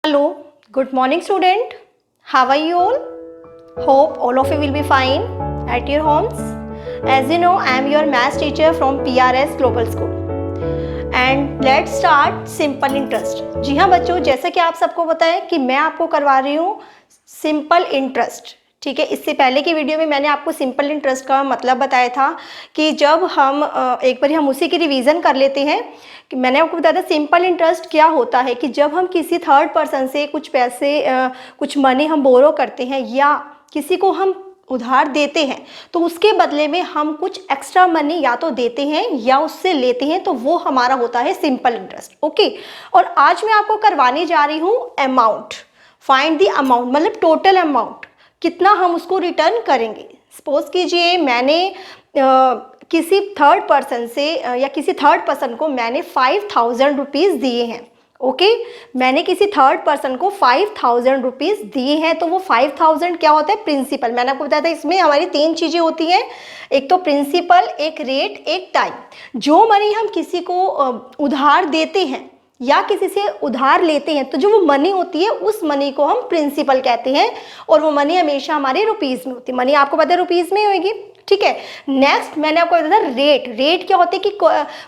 Hello, good morning student. How are you all? Hope all of you will be fine at your homes. As you know, I am your maths teacher from PRS Global School. And let's start simple interest. जी हाँ बच्चों, जैसे कि आप सबको पता है कि मैं आपको करवा रही हूँ सिंपल इंटरेस्ट। ठीक है, इससे पहले की वीडियो में मैंने आपको सिंपल इंटरेस्ट का मतलब बताया था कि जब हम एक बार हम उसी की रिवीजन कर लेते हैं कि मैंने आपको बताया था सिंपल इंटरेस्ट क्या होता है कि जब हम किसी थर्ड पर्सन से कुछ पैसे कुछ मनी हम बोरो करते हैं या किसी को हम उधार देते हैं तो उसके बदले में हम कुछ एक्स्ट्रा मनी या तो देते हैं या उससे लेते हैं, तो वो हमारा होता है सिंपल इंटरेस्ट। ओके, और आज मैं आपको करवाने जा रही हूँ अमाउंट, फाइंड द अमाउंट, मतलब टोटल अमाउंट कितना हम उसको रिटर्न करेंगे। सपोज कीजिए मैंने किसी थर्ड पर्सन से या किसी थर्ड पर्सन को मैंने 5000 रुपीज़ दिए हैं। ओके, मैंने किसी थर्ड पर्सन को 5000 रुपीज़ दिए हैं, तो वो 5000 क्या होता है? प्रिंसिपल। मैंने आपको बताया था इसमें हमारी तीन चीज़ें होती हैं, एक तो प्रिंसिपल, एक रेट, एक टाइम। जो मनी हम किसी को उधार देते हैं या किसी से उधार लेते हैं तो जो वो मनी होती है उस मनी को हम प्रिंसिपल कहते हैं, और वो मनी हमेशा हमारे रुपीज़ में होती है। मनी आपको पता है रुपीज़ में होगी। ठीक है, नेक्स्ट मैंने आपको बताया था रेट। रेट क्या होते हैं कि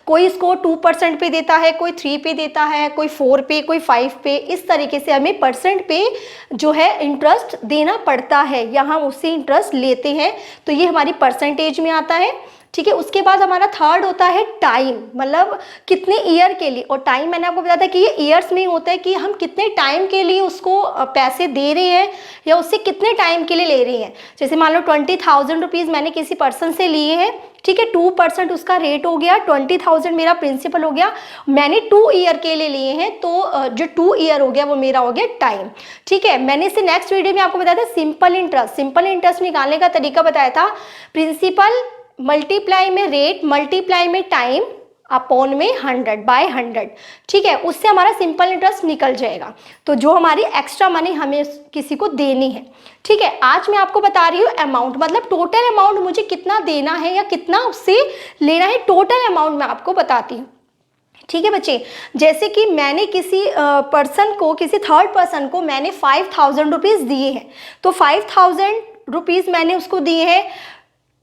कोई इसको 2% पे देता है, कोई 3 पे देता है, कोई 4 पे, कोई 5 पे। इस तरीके से हमें परसेंट पे जो है इंटरेस्ट देना पड़ता है या हम उससे इंटरेस्ट लेते हैं, तो ये हमारी परसेंटेज में आता है। ठीक है, उसके बाद हमारा थर्ड होता है टाइम, मतलब कितने ईयर के लिए। और टाइम मैंने आपको बताया था कि ये ईयर्स में ही होता है कि हम कितने टाइम के लिए उसको पैसे दे रहे हैं या उससे कितने टाइम के लिए ले रहे हैं। जैसे मान लो 20,000 रुपीज़ मैंने किसी पर्सन से लिए हैं, ठीक है, 2% उसका रेट हो गया, 20,000 मेरा प्रिंसिपल हो गया, मैंने 2 ईयर के लिए लिए हैं, तो जो 2 ईयर हो गया वो मेरा हो गया टाइम। ठीक है, मैंने इसे नेक्स्ट वीडियो में आपको बताया था सिंपल इंटरेस्ट। सिंपल इंटरेस्ट निकालने का तरीका बताया था, प्रिंसिपल मल्टीप्लाई में रेट मल्टीप्लाई में टाइम अपॉन में 100 बाय 100। ठीक है, उससे हमारा सिंपल इंटरेस्ट निकल जाएगा। तो जो हमारी एक्स्ट्रा मनी हमें किसी को देनी है। ठीक है, आज मैं आपको बता रही हूँ अमाउंट, मतलब टोटल अमाउंट मुझे कितना देना है या कितना उससे लेना है, टोटल अमाउंट मैं आपको बताती हूँ। ठीक है बच्चे, जैसे कि मैंने किसी पर्सन को, किसी थर्ड पर्सन को मैंने 5000 रुपीज़ दिए हैं, तो 5000 रुपीज़ मैंने उसको दिए हैं,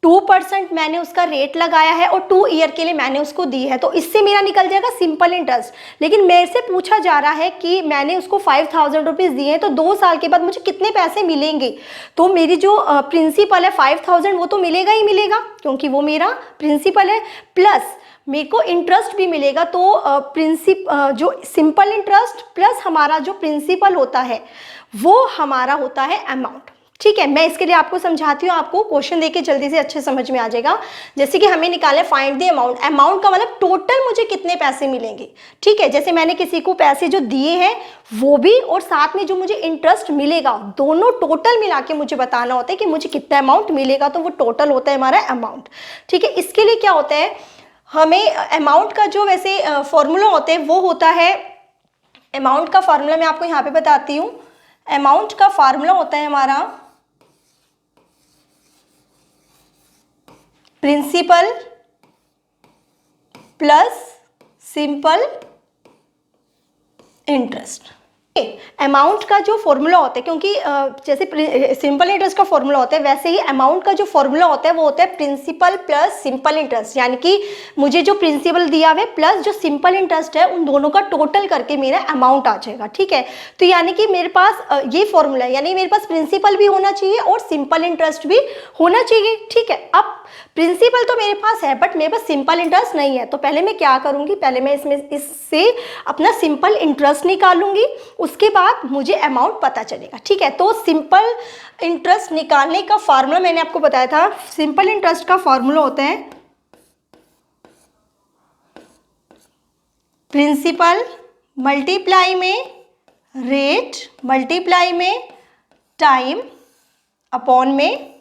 2% मैंने उसका रेट लगाया है और 2 ईयर के लिए मैंने उसको दी है, तो इससे मेरा निकल जाएगा सिंपल इंटरेस्ट। लेकिन मेरे से पूछा जा रहा है कि मैंने उसको 5000 रुपीज़ दिए हैं, तो 2 साल के बाद मुझे कितने पैसे मिलेंगे। तो मेरी जो प्रिंसिपल है 5000 वो तो मिलेगा ही मिलेगा, क्योंकि वो मेरा प्रिंसिपल है, प्लस मेरे को इंटरेस्ट भी मिलेगा। तो जो सिंपल इंटरेस्ट प्लस हमारा जो प्रिंसिपल होता है वो हमारा होता है अमाउंट। ठीक है, मैं इसके लिए आपको समझाती हूँ, आपको क्वेश्चन देके जल्दी से अच्छे समझ में आ जाएगा। जैसे कि हमें निकाले फाइंड द अमाउंट। अमाउंट का मतलब टोटल मुझे कितने पैसे मिलेंगे। ठीक है, जैसे मैंने किसी को पैसे जो दिए हैं वो भी, और साथ में जो मुझे इंटरेस्ट मिलेगा, दोनों टोटल मिला के मुझे बताना होता है कि मुझे कितना अमाउंट मिलेगा, तो वो टोटल होता है हमारा अमाउंट। ठीक है, इसके लिए क्या होता है, हमें अमाउंट का जो वैसे फॉर्मूला होता है वो होता है, अमाउंट का फॉर्मूला मैं आपको यहाँ पे बताती हूँ। अमाउंट का फॉर्मूला होता है हमारा principal plus simple interest. Amount का जो फॉर्मूला होता है, क्योंकि जैसे सिंपल इंटरेस्ट का फॉर्मूला होता है वैसे ही अमाउंट का जो फॉर्मूला होता है वो होता है प्रिंसिपल प्लस सिंपल इंटरेस्ट। यानी कि मुझे जो प्रिंसिपल दिया हुआ है प्लस जो सिंपल इंटरेस्ट है उन दोनों का टोटल करके मेरा अमाउंट आ जाएगा। ठीक है, तो यानी कि मेरे पास ये फॉर्मूला है, यानी मेरे पास प्रिंसिपल भी होना चाहिए और सिंपल इंटरेस्ट भी होना चाहिए। ठीक है, अब प्रिंसिपल तो मेरे पास है बट मेरे पास सिंपल इंटरेस्ट नहीं है, तो पहले मैं क्या करूंगी, पहले मैं इससे अपना सिंपल इंटरेस्ट निकालूंगी, उसके बाद मुझे अमाउंट पता चलेगा। ठीक है, तो सिंपल इंटरेस्ट निकालने का फार्मूला मैंने आपको बताया था। सिंपल इंटरेस्ट का फार्मूला होता है प्रिंसिपल मल्टीप्लाई में रेट मल्टीप्लाई में टाइम अपॉन में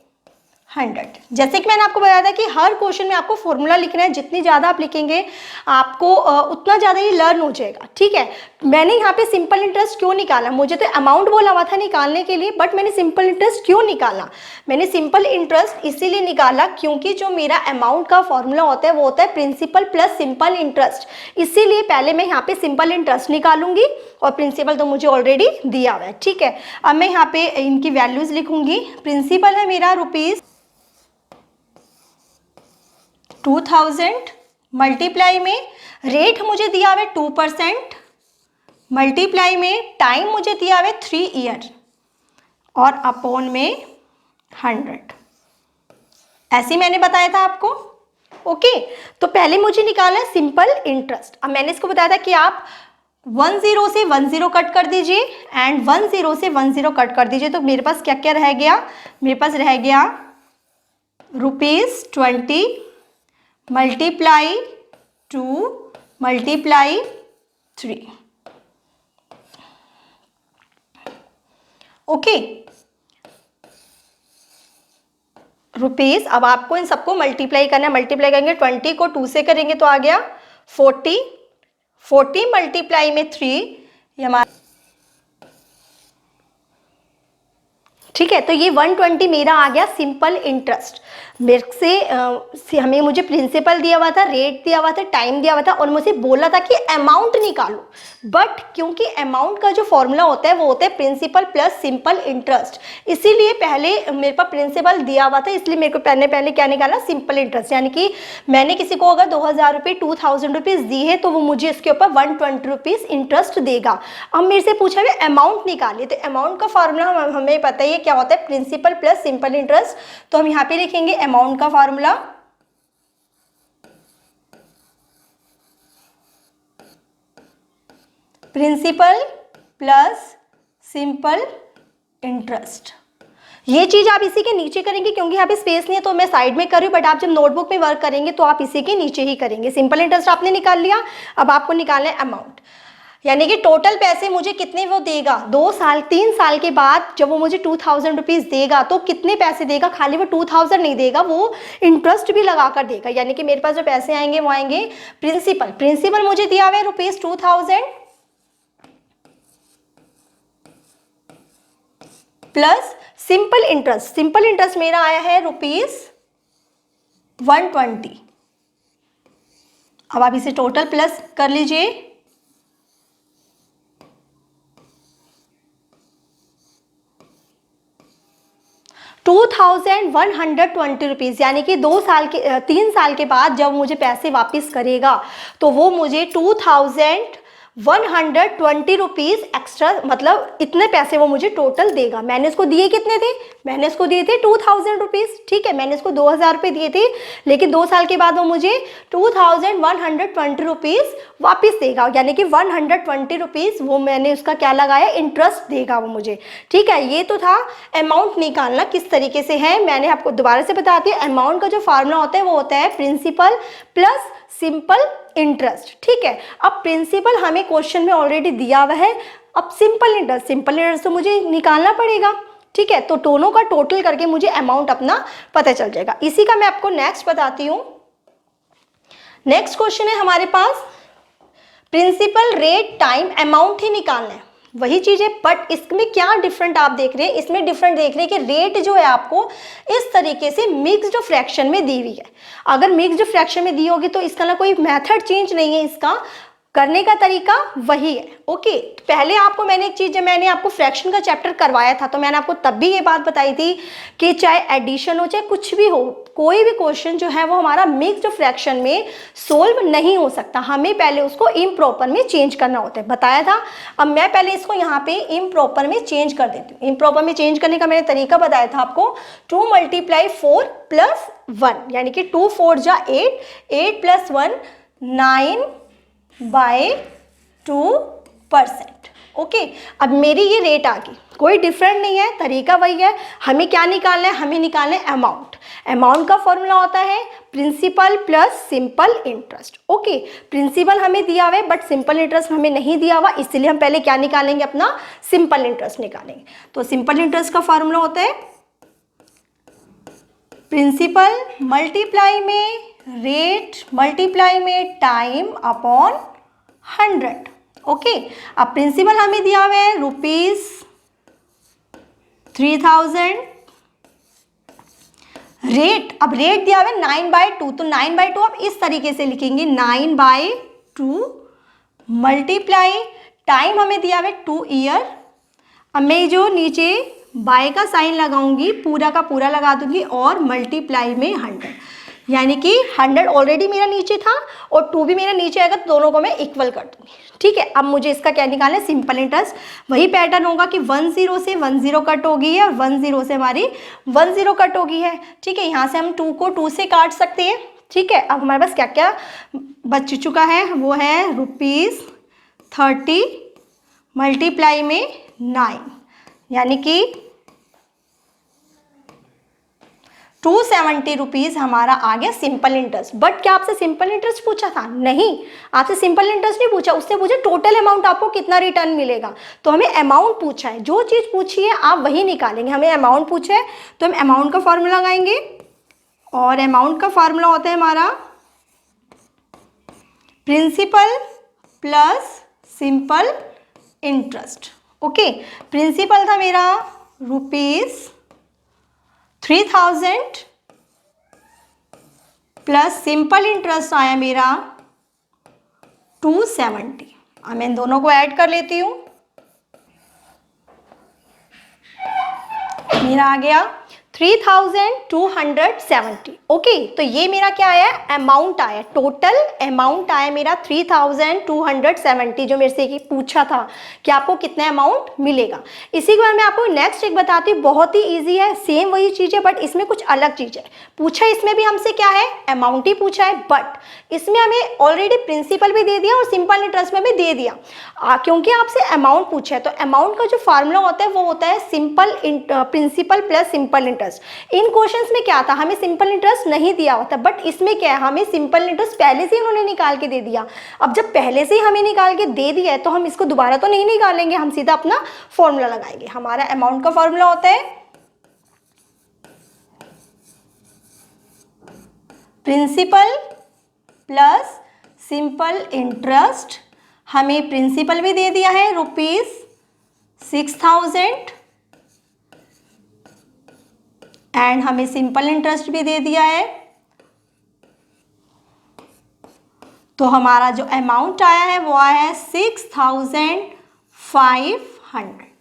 100। जैसे कि मैंने आपको बताया था कि हर क्वेश्चन में आपको फॉर्मूला लिखना है, जितनी ज़्यादा आप लिखेंगे आपको उतना ज़्यादा ये लर्न हो जाएगा। ठीक है, मैंने यहाँ पे सिंपल इंटरेस्ट क्यों निकाला, मुझे तो अमाउंट बोला हुआ था निकालने के लिए, बट मैंने सिंपल इंटरेस्ट क्यों निकाला, मैंने सिंपल इंटरेस्ट इसीलिए निकाला क्योंकि जो मेरा अमाउंट का फॉर्मूला होता है वो होता है प्रिंसिपल प्लस सिंपल इंटरेस्ट। इसीलिए पहले मैं यहाँ पे सिंपल इंटरेस्ट निकालूंगी, और प्रिंसिपल तो मुझे ऑलरेडी दिया हुआ है, ठीक है। अब मैं यहाँ पे इनकी वैल्यूज लिखूंगी। प्रिंसिपल है मेरा ₹2000, मल्टीप्लाई में रेट मुझे दिया हुआ है 2%, मल्टीप्लाई में टाइम मुझे दिया हुआ है 3 ईयर और अपॉन में 100, ऐसे मैंने बताया था आपको। ओके, तो पहले मुझे निकालना है सिंपल इंटरेस्ट। अब मैंने इसको बताया था कि आप 10 से 10 कट कर दीजिए एंड 10 से 10 कट कर दीजिए, तो मेरे पास क्या क्या रह गया, मेरे पास रह गया ₹20 मल्टीप्लाई 2 मल्टीप्लाई 3। Okay, rupees. अब आपको इन सबको मल्टीप्लाई करना है, मल्टीप्लाई करेंगे 20 को 2 से करेंगे तो आ गया 40, 40 मल्टीप्लाई में 3, ये हमारा, ठीक है। तो ये 120 मेरा आ गया सिंपल इंटरेस्ट। मेरे से हमें मुझे प्रिंसिपल दिया हुआ था, रेट दिया हुआ था, टाइम दिया हुआ था और मुझे बोला था कि अमाउंट निकालो, बट क्योंकि अमाउंट का जो फॉर्मूला होता है वो होता है प्रिंसिपल प्लस सिंपल इंटरेस्ट, इसीलिए पहले मेरे पास प्रिंसिपल दिया हुआ था, इसलिए मेरे को पहले क्या निकाला, सिंपल इंटरेस्ट। यानी कि मैंने किसी को अगर 2000 रुपये 2000 रुपीज़ दी है तो वो मुझे इसके ऊपर 120 रुपीज़ इंटरेस्ट देगा। अब मेरे से पूछा है अमाउंट निकालिए, तो अमाउंट का फॉर्मूला हमें पता ही है क्या होता है, प्रिंसिपल प्लस सिंपल इंटरेस्ट। तो हम यहाँ पे लिखेंगे अमाउंट का formula principal plus simple interest. ये चीज आप इसी के नीचे करेंगे क्योंकि यहाँ पे स्पेस नहीं है तो मैं साइड में कर रही हूँ, बट आप जब नोटबुक में वर्क करेंगे तो आप इसी के नीचे ही करेंगे। सिंपल इंटरेस्ट आपने निकाल लिया, अब आपको निकालना है अमाउंट, यानी कि टोटल पैसे मुझे कितने वो देगा 2 साल 3 साल के बाद जब वो मुझे 2000 रुपीज़ देगा तो कितने पैसे देगा, खाली वो 2000 नहीं देगा, वो इंटरेस्ट भी लगा कर देगा। यानी कि मेरे पास जो पैसे आएंगे वो आएंगे प्रिंसिपल मुझे दिया हुआ है ₹2000 प्लस सिंपल इंटरेस्ट मेरा आया है ₹120। अब आप इसे टोटल प्लस कर लीजिए, ₹2120, यानी कि 3 साल के बाद जब मुझे पैसे वापस करेगा तो वो मुझे 2120 रुपीज़ एक्स्ट्रा, मतलब इतने पैसे वो मुझे टोटल देगा। मैंने इसको दिए कितने थे, मैंने इसको दिए थे 2000 रुपीज़, ठीक है। मैंने इसको 2000 रुपये दिए थे, लेकिन 2 साल के बाद वो मुझे 2120 रुपीज़ वापस देगा, यानी कि 120 रुपीज़ वो मैंने उसका क्या लगाया, इंटरेस्ट देगा वो मुझे, ठीक है। ये तो था अमाउंट निकालना किस तरीके से है, मैंने आपको दोबारा से बताती हूँ। अमाउंट का जो फार्मूला होता है वो होता है प्रिंसिपल प्लस सिंपल इंटरेस्ट, ठीक है। अब प्रिंसिपल हमें क्वेश्चन में ऑलरेडी दिया हुआ है, अब सिंपल इंटरेस्ट तो मुझे निकालना पड़ेगा, ठीक है। तो दोनों का टोटल करके मुझे अमाउंट अपना पता चल जाएगा। इसी का मैं आपको नेक्स्ट बताती हूँ। नेक्स्ट क्वेश्चन है हमारे पास प्रिंसिपल, रेट, टाइम, अमाउंट ही निकालना है, वही चीज है, बट इसमें क्या डिफरेंट आप देख रहे हैं, इसमें डिफरेंट देख रहे हैं कि रेट जो है आपको इस तरीके से मिक्स्ड फ्रैक्शन में दी हुई है। अगर मिक्स्ड फ्रैक्शन में दी होगी तो इसका ना कोई मेथड चेंज नहीं है, इसका करने का तरीका वही है। ओके, तो पहले आपको मैंने एक चीज़, जब मैंने आपको फ्रैक्शन का चैप्टर करवाया था तो मैंने आपको तब भी ये बात बताई थी कि चाहे एडिशन हो चाहे कुछ भी हो, कोई भी क्वेश्चन जो है वो हमारा मिक्स्ड फ्रैक्शन में सोल्व नहीं हो सकता, हमें पहले उसको इम्प्रॉपर में चेंज करना होता है, बताया था। अब मैं पहले इसको यहाँ पे इम्प्रॉपर में चेंज कर देती हूँ। इम्प्रॉपर में चेंज करने का मैंने तरीका बताया था आपको, 2 × 4 + 1, यानी कि 2 × 4 = 8, 8 + 1 9/2%। ओके, अब मेरी ये रेट आ गई, कोई डिफरेंट नहीं है, तरीका वही है। हमें क्या निकालना है, हमें निकालना है अमाउंट। अमाउंट का फॉर्मूला होता है principal plus simple interest. Okay, principal हमें दिया हुआ है बट सिंपल इंटरेस्ट हमें नहीं दिया हुआ, इसलिए हम पहले क्या निकालेंगे, अपना सिंपल इंटरेस्ट निकालेंगे। तो सिंपल इंटरेस्ट का फॉर्मूला होता है प्रिंसिपल मल्टीप्लाई में रेट मल्टीप्लाई में टाइम अपॉन 100। ओके, अब प्रिंसिपल हमें दिया हुआ है ₹3000, रेट, अब रेट दिया हुआ है 9/2, तो 9/2 आप इस तरीके से लिखेंगे 9/2 मल्टीप्लाई टाइम हमें दिया हुआ है 2 ईयर। अब मैं जो नीचे बाय का साइन लगाऊंगी पूरा का पूरा लगा दूंगी और मल्टीप्लाई में 100, यानी कि 100 ऑलरेडी मेरा नीचे था और 2 भी मेरा नीचे आएगा, तो दोनों को मैं इक्वल कर दूंगी। ठीक है, अब मुझे इसका क्या निकालना है, सिंपल इंटरेस्ट। वही पैटर्न होगा कि 10 से 10 कट हो गई है और 10 से हमारी 10 कट हो गई है। ठीक है, यहाँ से हम 2 को 2 से काट सकते हैं। ठीक है, अब हमारे पास क्या क्या बच चुका है, वो है ₹30 मल्टीप्लाई में 9, यानी कि 270 रुपीज़ हमारा आ गया सिंपल इंटरेस्ट। बट क्या आपसे सिंपल इंटरेस्ट पूछा था? नहीं, आपसे सिंपल इंटरेस्ट नहीं पूछा, उसने पूछा टोटल अमाउंट आपको कितना रिटर्न मिलेगा। तो हमें अमाउंट पूछा है, जो चीज़ पूछी है आप वही निकालेंगे। हमें अमाउंट पूछा है तो हम अमाउंट का फॉर्मूला लगाएंगे, और अमाउंट का फॉर्मूला होता है हमारा principal plus simple interest. Okay, principal था मेरा ₹3000 प्लस सिंपल इंटरेस्ट आया मेरा 270। अब मैं इन दोनों को ऐड कर लेती हूँ, मेरा आ गया 3270। ओके, तो ये मेरा क्या आया, अमाउंट आया, टोटल अमाउंट आया मेरा 3270, जो मेरे से ये पूछा था कि आपको कितना अमाउंट मिलेगा। इसी के बाद मैं आपको नेक्स्ट एक बताती हूँ, बहुत ही इजी है, सेम वही चीज़ है बट इसमें कुछ अलग चीज़ है। पूछा इसमें भी हमसे क्या है, अमाउंट ही पूछा है, बट इसमें हमें ऑलरेडी प्रिंसिपल भी दे दिया और सिंपल इंटरेस्ट में भी दे दिया। क्योंकि आपसे अमाउंट पूछा है तो अमाउंट का जो फार्मूला होता है वो होता है प्रिंसिपल प्लस सिंपल इंटरेस्ट। इन क्वेश्चंस में क्या था, हमें सिंपल इंटरेस्ट नहीं दिया होता, बट इसमें क्या है, हमें सिंपल इंटरेस्ट पहले से ही उन्होंने निकाल के दे दिया। अब जब पहले से ही हमें निकाल के दे दिया है तो हम इसको दोबारा तो नहीं निकालेंगे, हम सीधा अपना फॉर्मूला लगाएंगे। हमारा अमाउंट का फॉर्मूला होता है प्रिंसिपल प्लस सिंपल इंटरेस्ट। हमें प्रिंसिपल भी दे दिया है ₹6000 एंड हमें सिंपल इंटरेस्ट भी दे दिया है। तो हमारा जो अमाउंट आया है वो आया है 6500।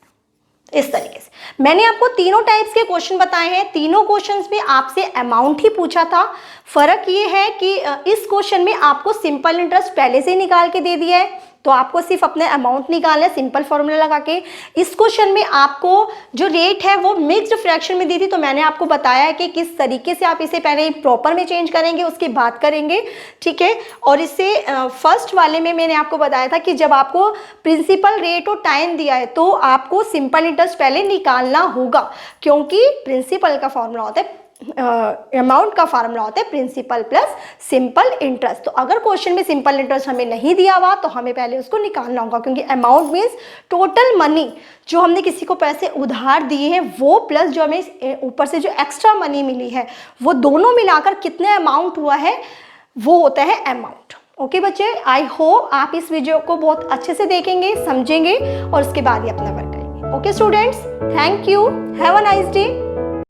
इस तरीके से मैंने आपको तीनों टाइप्स के क्वेश्चन बताए हैं। तीनों क्वेश्चंस में आपसे अमाउंट ही पूछा था। फर्क ये है कि इस क्वेश्चन में आपको सिंपल इंटरेस्ट पहले से ही निकाल के दे दिया है, तो आपको सिर्फ अपने अमाउंट निकालना है सिंपल फॉर्मूला लगा के। इस क्वेश्चन में आपको जो रेट है वो मिक्स्ड फ्रैक्शन में दी थी, तो मैंने आपको बताया है कि किस तरीके से आप इसे पहले प्रॉपर में चेंज करेंगे, उसकी बात करेंगे। ठीक है, और इससे फर्स्ट वाले में मैंने आपको बताया था कि जब आपको प्रिंसिपल रेट और टाइम दिया है तो आपको सिंपल इंटरेस्ट पहले निकालना होगा, क्योंकि प्रिंसिपल का फॉर्मूला होता है अमाउंट का फार्मूला होता है प्रिंसिपल प्लस सिंपल इंटरेस्ट। तो अगर क्वेश्चन में सिंपल इंटरेस्ट हमें नहीं दिया हुआ तो हमें पहले उसको निकालना होगा, क्योंकि अमाउंट मीन्स टोटल मनी जो हमने किसी को पैसे उधार दिए हैं वो प्लस जो हमें ऊपर से जो एक्स्ट्रा मनी मिली है वो दोनों मिलाकर कितने अमाउंट हुआ है वो होता है अमाउंट। ओके बच्चे, आई होप आप इस वीडियो को बहुत अच्छे से देखेंगे, समझेंगे और उसके बाद ही अपना वर्क करेंगे। Okay students, thank you, have a nice day.